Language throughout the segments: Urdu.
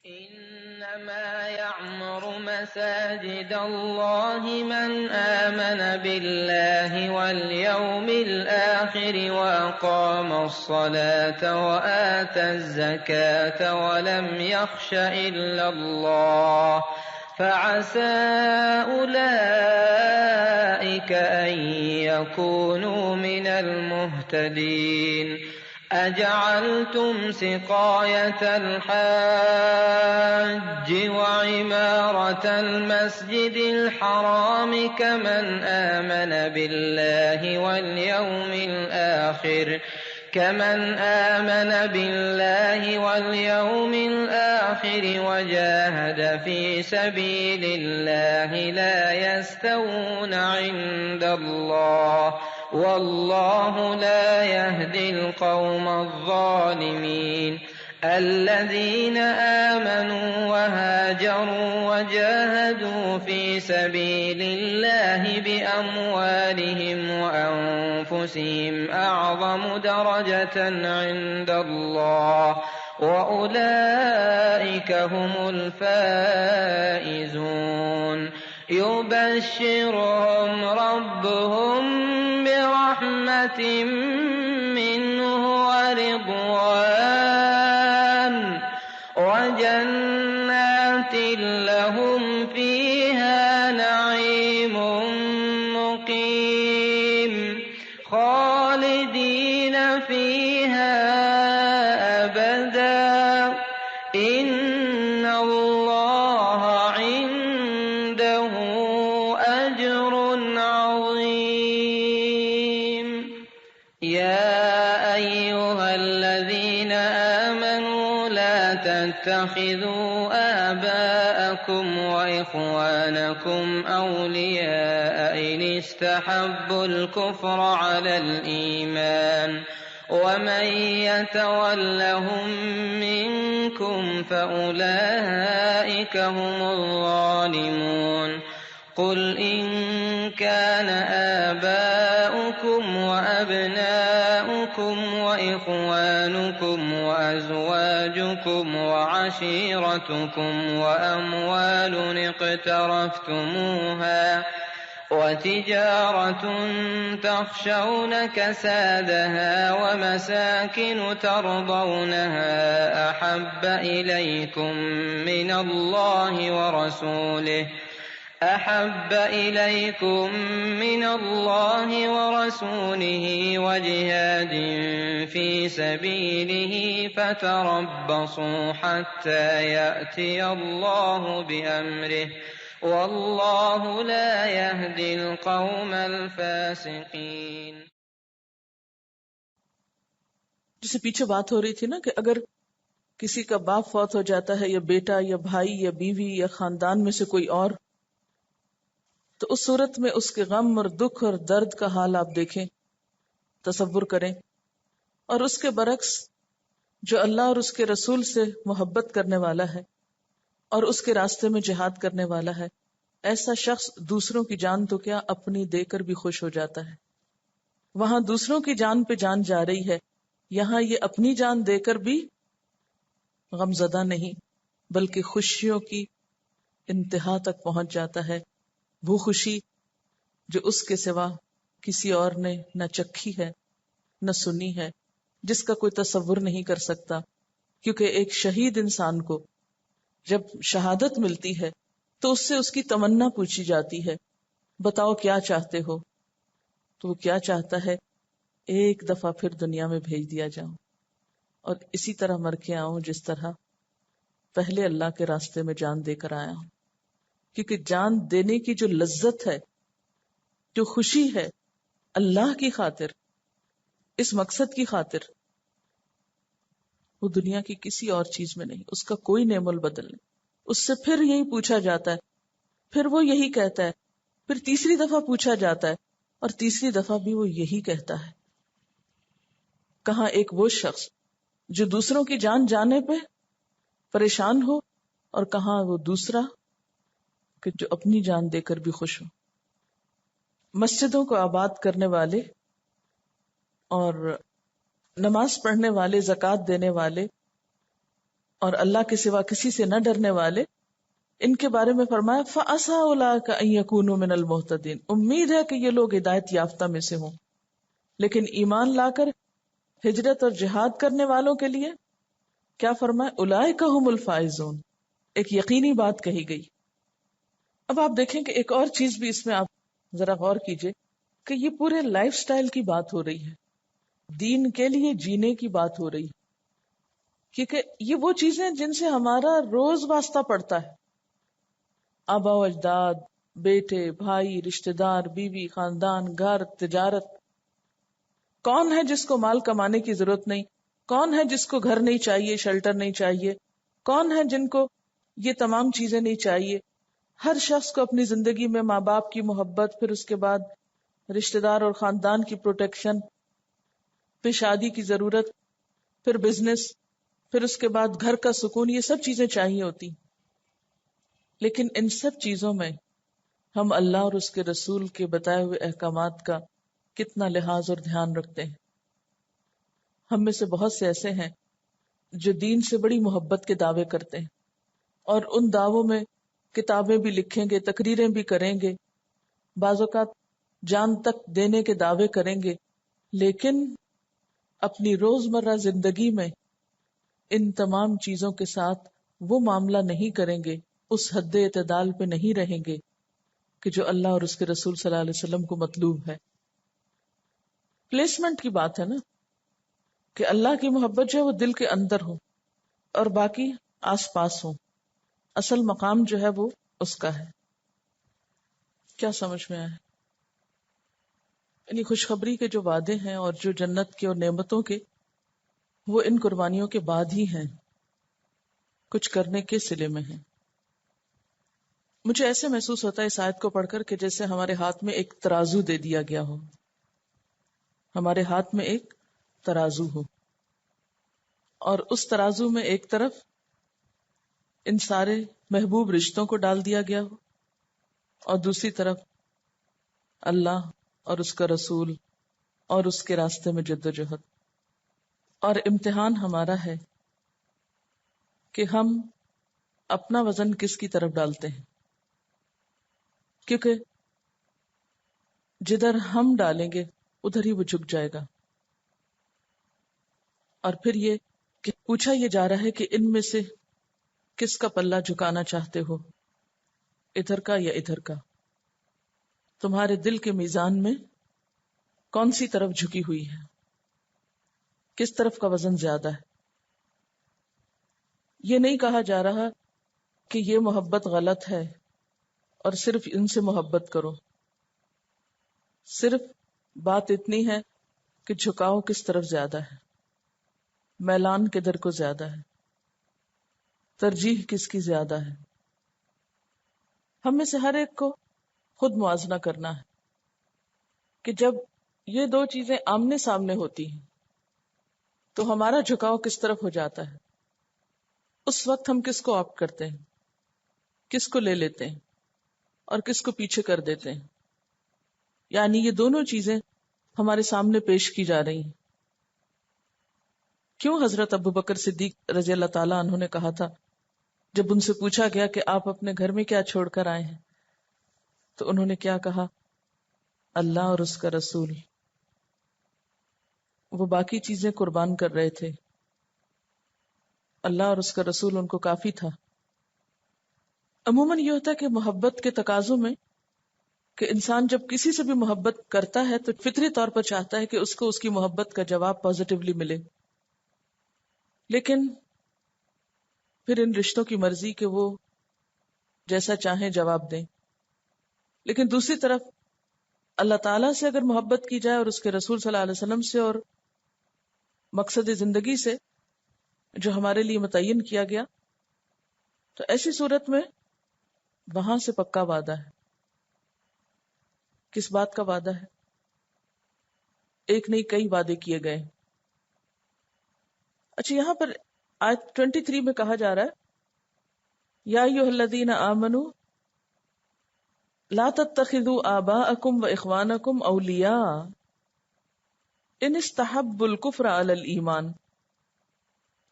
إنما يعمر مساجد الله من آمن بالله واليوم الآخر وأقام الصلاة وآتى الزكاة ولم يخش إلا الله فعسى أولئك أن يكونوا من المهتدين. أجعلتم سقاية الحاج وعمارة المسجد الحرام كمن آمن بالله واليوم الآخر وجاهد في سبيل الله لا يستوون عند الله والله لا يهدي القوم الظالمين. الذين آمنوا وهاجروا وجاهدوا في سبيل الله بأموالهم وأنفسهم أعظم درجة عند الله وأولئك هم الفائزون. يبشرهم ربهم برحمة منه ورضوان وجنات لهم فيها نعيم مقيم خالدين فيها أبدا إن الله عنده أجر عظيم. يا أيها الذين آمنوا لا تتخذوا آباءكم وإخوانكم أولياء إن استحبوا الكفر على الإيمان ومن يتولهم منكم فأولئك هم الظالمون. قل إن كان آباؤكم وأبناؤكم وإخوانكم وأزواجكم وعشيرتكم وأموال اقترفتموها وتجارة تخشون كسادها ومساكن ترضونها أحب إليكم من الله ورسوله وجهاد في سبيله فتربصوا حتى يأتي الله بأمره والله لا يهدي القوم الفاسقين. جسے پیچھے بات ہو رہی تھی نا کہ اگر کسی کا باپ فوت ہو جاتا ہے یا بیٹا یا بھائی یا بیوی یا خاندان میں سے کوئی اور، تو اس صورت میں اس کے غم اور دکھ اور درد کا حال آپ دیکھیں، تصور کریں، اور اس کے برعکس جو اللہ اور اس کے رسول سے محبت کرنے والا ہے اور اس کے راستے میں جہاد کرنے والا ہے، ایسا شخص دوسروں کی جان تو کیا اپنی دے کر بھی خوش ہو جاتا ہے۔ وہاں دوسروں کی جان پہ جان جا رہی ہے، یہاں یہ اپنی جان دے کر بھی غم زدہ نہیں بلکہ خوشیوں کی انتہا تک پہنچ جاتا ہے، وہ خوشی جو اس کے سوا کسی اور نے نہ چکھی ہے نہ سنی ہے، جس کا کوئی تصور نہیں کر سکتا۔ کیونکہ ایک شہید انسان کو جب شہادت ملتی ہے تو اس سے اس کی تمنا پوچھی جاتی ہے، بتاؤ کیا چاہتے ہو؟ تو وہ کیا چاہتا ہے؟ ایک دفعہ پھر دنیا میں بھیج دیا جاؤں اور اسی طرح مر کے آؤں جس طرح پہلے اللہ کے راستے میں جان دے کر آیا ہوں۔ کیونکہ جان دینے کی جو لذت ہے، جو خوشی ہے، اللہ کی خاطر، اس مقصد کی خاطر، وہ دنیا کی کسی اور چیز میں نہیں، اس کا کوئی نعم البدل نہیں۔ اس سے پھر یہی پوچھا جاتا ہے، پھر وہ یہی کہتا ہے، پھر تیسری دفعہ پوچھا جاتا ہے اور تیسری دفعہ بھی وہ یہی کہتا ہے۔ کہاں ایک وہ شخص جو دوسروں کی جان جانے پہ پریشان ہو، اور کہاں وہ دوسرا کہ جو اپنی جان دے کر بھی خوش ہو۔ مسجدوں کو آباد کرنے والے اور نماز پڑھنے والے، زکوٰۃ دینے والے، اور اللہ کے سوا کسی سے نہ ڈرنے والے، ان کے بارے میں فرمایا فَعَسَىٰ أُولَٰئِكَ أَن يَكُونُوا مِنَ الْمُهْتَدِينَ، امید ہے کہ یہ لوگ ہدایت یافتہ میں سے ہوں۔ لیکن ایمان لا کر ہجرت اور جہاد کرنے والوں کے لیے کیا فرمایا؟ أُولَٰئِكَ هُمُ الْفَائِزُونَ، ایک یقینی بات کہی گئی۔ اب آپ دیکھیں کہ ایک اور چیز بھی اس میں آپ ذرا غور کیجئے کہ یہ پورے لائف سٹائل کی بات ہو رہی ہے، دین کے لیے جینے کی بات ہو رہی ہے، کیونکہ یہ وہ چیزیں جن سے ہمارا روز واسطہ پڑتا ہے، آبا و اجداد، بیٹے، بھائی، رشتہ دار، بیوی، خاندان، گھر، تجارت۔ کون ہے جس کو مال کمانے کی ضرورت نہیں؟ کون ہے جس کو گھر نہیں چاہیے، شیلٹر نہیں چاہیے؟ کون ہے جن کو یہ تمام چیزیں نہیں چاہیے؟ ہر شخص کو اپنی زندگی میں ماں باپ کی محبت، پھر اس کے بعد رشتہ دار اور خاندان کی پروٹیکشن، پھر شادی کی ضرورت، پھر بزنس، پھر اس کے بعد گھر کا سکون، یہ سب چیزیں چاہیے ہوتی۔ لیکن ان سب چیزوں میں ہم اللہ اور اس کے رسول کے بتائے ہوئے احکامات کا کتنا لحاظ اور دھیان رکھتے ہیں؟ ہم میں سے بہت سے ایسے ہیں جو دین سے بڑی محبت کے دعوے کرتے ہیں، اور ان دعووں میں کتابیں بھی لکھیں گے، تقریریں بھی کریں گے، بعض اوقات جان تک دینے کے دعوے کریں گے، لیکن اپنی روزمرہ زندگی میں ان تمام چیزوں کے ساتھ وہ معاملہ نہیں کریں گے، اس حد اعتدال پہ نہیں رہیں گے کہ جو اللہ اور اس کے رسول صلی اللہ علیہ وسلم کو مطلوب ہے۔ پلیسمنٹ کی بات ہے نا، کہ اللہ کی محبت جو ہے وہ دل کے اندر ہو اور باقی آس پاس ہو، اصل مقام جو ہے وہ اس کا ہے۔ کیا سمجھ میں آیا؟ یعنی خوشخبری کے جو وعدے ہیں اور جو جنت کے اور نعمتوں کے، وہ ان قربانیوں کے بعد ہی ہیں، کچھ کرنے کے صلے میں ہیں۔ مجھے ایسے محسوس ہوتا ہے اس آیت کو پڑھ کر کہ جیسے ہمارے ہاتھ میں ایک ترازو دے دیا گیا ہو، ہمارے ہاتھ میں ایک ترازو ہو، اور اس ترازو میں ایک طرف ان سارے محبوب رشتوں کو ڈال دیا گیا ہو، اور دوسری طرف اللہ اور اس کا رسول اور اس کے راستے میں جدوجہد۔ اور امتحان ہمارا ہے کہ ہم اپنا وزن کس کی طرف ڈالتے ہیں، کیونکہ جدھر ہم ڈالیں گے ادھر ہی وہ جھک جائے گا۔ اور پھر یہ کہ پوچھا یہ جا رہا ہے کہ ان میں سے کس کا پلہ جھکانا چاہتے ہو، ادھر کا یا ادھر کا؟ تمہارے دل کے میزان میں کون سی طرف جھکی ہوئی ہے، کس طرف کا وزن زیادہ ہے؟ یہ نہیں کہا جا رہا کہ یہ محبت غلط ہے اور صرف ان سے محبت کرو، صرف بات اتنی ہے کہ جھکاؤ کس طرف زیادہ ہے، میلان کدھر کو زیادہ ہے، ترجیح کس کی زیادہ ہے۔ ہم میں سے ہر ایک کو خود موازنہ کرنا ہے کہ جب یہ دو چیزیں آمنے سامنے ہوتی ہیں تو ہمارا جھکاؤ کس طرف ہو جاتا ہے، اس وقت ہم کس کو آپٹ کرتے ہیں، کس کو لے لیتے ہیں اور کس کو پیچھے کر دیتے ہیں۔ یعنی یہ دونوں چیزیں ہمارے سامنے پیش کی جا رہی ہیں۔ کیوں حضرت ابو بکر صدیق رضی اللہ تعالیٰ عنہ نے کہا تھا جب ان سے پوچھا گیا کہ آپ اپنے گھر میں کیا چھوڑ کر آئے ہیں، تو انہوں نے کیا کہا؟ اللہ اور اس کا رسول۔ وہ باقی چیزیں قربان کر رہے تھے، اللہ اور اس کا رسول ان کو کافی تھا۔ عموماً یہ ہوتا ہے کہ محبت کے تقاضوں میں کہ انسان جب کسی سے بھی محبت کرتا ہے تو فطری طور پر چاہتا ہے کہ اس کو اس کی محبت کا جواب پازیٹیولی ملے، لیکن پھر ان رشتوں کی مرضی کہ وہ جیسا چاہیں جواب دیں۔ لیکن دوسری طرف اللہ تعالیٰ سے اگر محبت کی جائے اور اس کے رسول صلی اللہ علیہ وسلم سے اور مقصد زندگی سے جو ہمارے لیے متعین کیا گیا، تو ایسی صورت میں وہاں سے پکا وعدہ ہے۔ کس بات کا وعدہ ہے؟ ایک نہیں کئی وعدے کیے گئے۔ اچھا، یہاں پر آیت 23 میں کہا جا رہا ہے یا ایھا الذین آمنوا لا تتخذوا آباءکم واخوانکم اولیاء ان استحبوا الکفر علی الایمان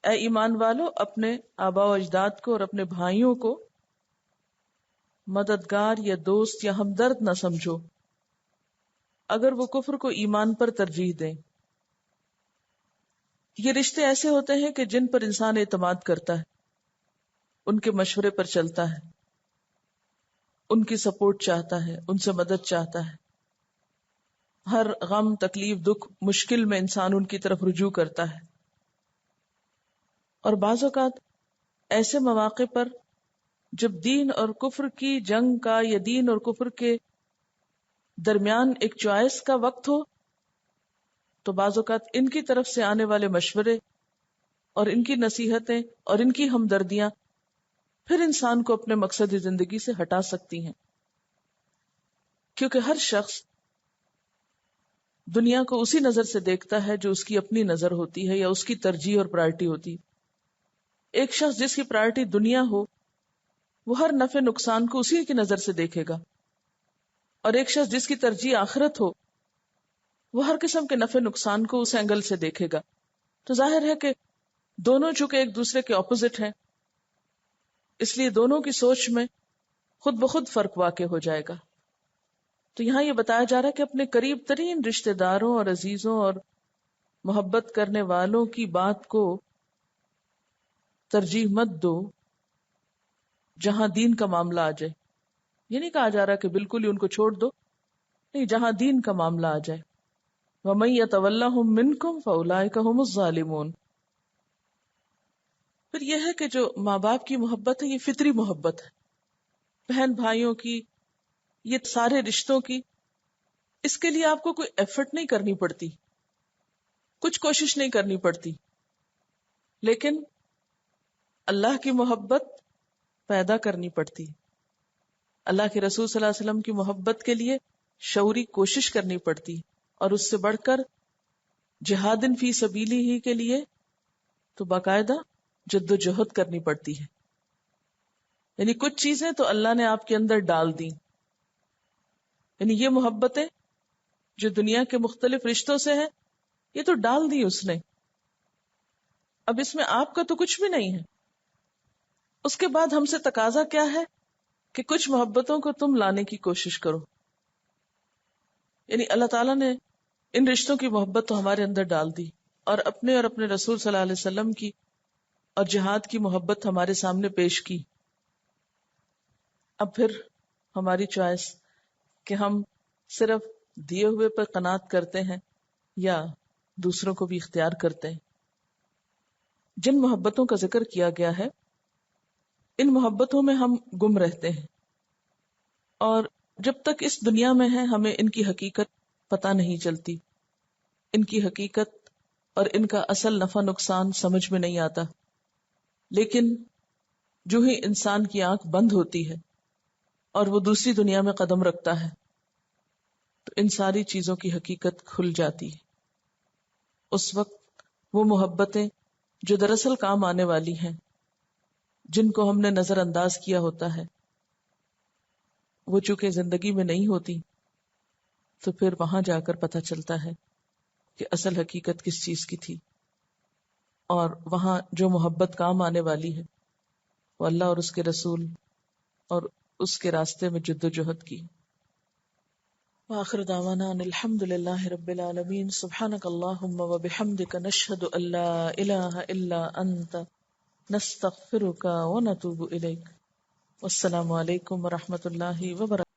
اے ایمان والو اپنے آبا و اجداد کو اور اپنے بھائیوں کو مددگار یا دوست یا ہمدرد نہ سمجھو اگر وہ کفر کو ایمان پر ترجیح دیں. یہ رشتے ایسے ہوتے ہیں کہ جن پر انسان اعتماد کرتا ہے، ان کے مشورے پر چلتا ہے، ان کی سپورٹ چاہتا ہے، ان سے مدد چاہتا ہے. ہر غم، تکلیف، دکھ، مشکل میں انسان ان کی طرف رجوع کرتا ہے. اور بعض اوقات ایسے مواقع پر جب دین اور کفر کی جنگ کا یا دین اور کفر کے درمیان ایک چوائس کا وقت ہو تو بعض اوقات ان کی طرف سے آنے والے مشورے اور ان کی نصیحتیں اور ان کی ہمدردیاں پھر انسان کو اپنے مقصد زندگی سے ہٹا سکتی ہیں. کیونکہ ہر شخص دنیا کو اسی نظر سے دیکھتا ہے جو اس کی اپنی نظر ہوتی ہے یا اس کی ترجیح اور پرائرٹی ہوتی ہے. ایک شخص جس کی پرائرٹی دنیا ہو وہ ہر نفع نقصان کو اسی کی نظر سے دیکھے گا، اور ایک شخص جس کی ترجیح آخرت ہو وہ ہر قسم کے نفع نقصان کو اس اینگل سے دیکھے گا. تو ظاہر ہے کہ دونوں چونکہ ایک دوسرے کے اپوزٹ ہیں، اس لیے دونوں کی سوچ میں خود بخود فرق واقع ہو جائے گا. تو یہاں یہ بتایا جا رہا ہے کہ اپنے قریب ترین رشتہ داروں اور عزیزوں اور محبت کرنے والوں کی بات کو ترجیح مت دو جہاں دین کا معاملہ آ جائے. یہ نہیں کہا جا رہا کہ بالکل ہی ان کو چھوڑ دو، نہیں، جہاں دین کا معاملہ آ جائے. وَمَن يَتَوَلَّهُم مِّنكُمْ فَأُولَٰئِكَ هُمُ الظَّالِمُونَ. پھر یہ ہے کہ جو ماں باپ کی محبت ہے یہ فطری محبت ہے، بہن بھائیوں کی، یہ سارے رشتوں کی. اس کے لیے آپ کو کوئی ایفرٹ نہیں کرنی پڑتی، کچھ کوشش نہیں کرنی پڑتی، لیکن اللہ کی محبت پیدا کرنی پڑتی. اللہ کے رسول صلی اللہ علیہ وسلم کی محبت کے لیے شعوری کوشش کرنی پڑتی، اور اس سے بڑھ کر جہاد فی سبیلی ہی کے لیے تو باقاعدہ جد و جہد کرنی پڑتی ہے. یعنی کچھ چیزیں تو اللہ نے آپ کے اندر ڈال دی، یعنی یہ محبتیں جو دنیا کے مختلف رشتوں سے ہیں یہ تو ڈال دی اس نے. اب اس میں آپ کا تو کچھ بھی نہیں ہے. اس کے بعد ہم سے تقاضا کیا ہے کہ کچھ محبتوں کو تم لانے کی کوشش کرو. یعنی اللہ تعالیٰ نے ان رشتوں کی محبت تو ہمارے اندر ڈال دی، اور اپنے رسول صلی اللہ علیہ وسلم کی اور جہاد کی محبت ہمارے سامنے پیش کی. اب پھر ہماری چوائس کہ ہم صرف دیے ہوئے پر قناعت کرتے ہیں یا دوسروں کو بھی اختیار کرتے ہیں. جن محبتوں کا ذکر کیا گیا ہے ان محبتوں میں ہم گم رہتے ہیں، اور جب تک اس دنیا میں ہیں ہمیں ان کی حقیقت پتہ نہیں چلتی، ان کی حقیقت اور ان کا اصل نفع نقصان سمجھ میں نہیں آتا. لیکن جو ہی انسان کی آنکھ بند ہوتی ہے اور وہ دوسری دنیا میں قدم رکھتا ہے تو ان ساری چیزوں کی حقیقت کھل جاتی ہے. اس وقت وہ محبتیں جو دراصل کام آنے والی ہیں، جن کو ہم نے نظر انداز کیا ہوتا ہے، وہ چونکہ زندگی میں نہیں ہوتی، تو پھر وہاں جا کر پتہ چلتا ہے کہ اصل حقیقت کس چیز کی تھی. اور وہاں جو محبت کام آنے والی ہے وہ اللہ اور اس کے رسول اور اس کے راستے میں جد و جہد کی. وآخر دعوانا ان الحمد للہ رب العالمین. سبحانک اللہم وبحمدک نشہد ان لا الہ الا انت نستغفرک ونتوب الیک. والسلام علیکم ورحمۃ اللہ وبرکاتہ.